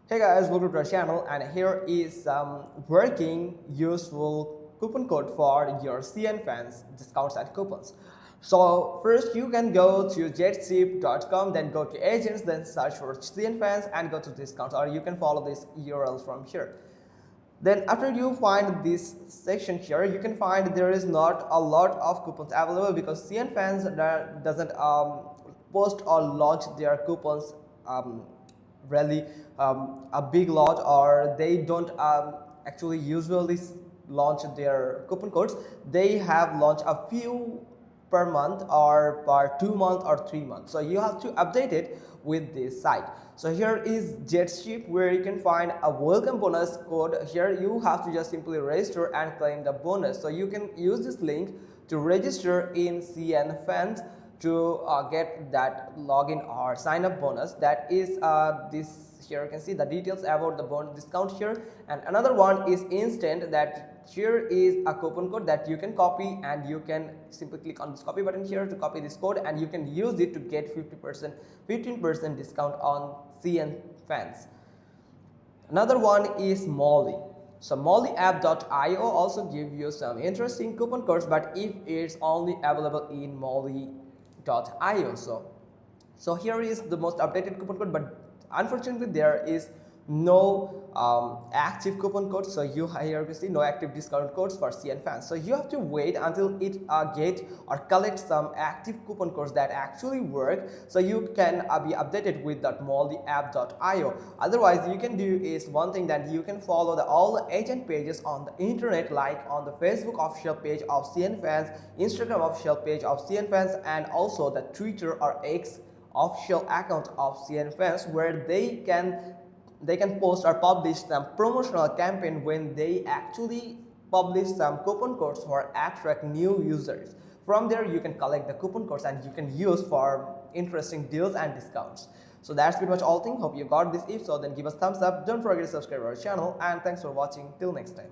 Hey guys, welcome to our channel, and here is some working useful coupon code for your Cnfans discounts and coupons. So first you can go to jetship.com, then go to agents, then search for Cnfans and go to discounts, or you can follow this URL from here. Then after you find this section here, you can find there is not a lot of coupons available because Cnfans doesn't post or launch their coupons really a big lot, or they don't actually usually launch their coupon codes. They have launched a few per month or per 2 months or 3 months, so you have to update it with this site. So here is Jetship, where you can find a welcome bonus code. Here you have to just simply register and claim the bonus. So you can use this link to register in Cnfans to get that login or sign up bonus. That is this. Here you can see the details about the bonus discount here, and another one is instant. That here is a coupon code that you can copy, and you can simply click on this copy button here to copy this code, and you can use it to get 15% discount on Cnfans. Another one is Molly. So mollyapp.io also give you some interesting coupon codes, but if it's only available in molly.io. So here is the most updated coupon code, but unfortunately there is no active coupon code. So you here can see no active discount codes for Cnfans. So you have to wait until it get or collect some active coupon codes that actually work, so you can be updated with that mollyapp.io. Otherwise you can do is one thing, that you can follow all the agent pages on the internet, like on the Facebook official page of Cnfans, Instagram official page of Cnfans, and also the Twitter or X official account of Cnfans, where they can post or publish some promotional campaign when they actually publish some coupon codes for attract new users. From there you can collect the coupon codes and you can use for interesting deals and discounts. So that's pretty much all thing. Hope you got this. If so, then give us thumbs up. Don't forget to subscribe our channel, and thanks for watching. Till next time.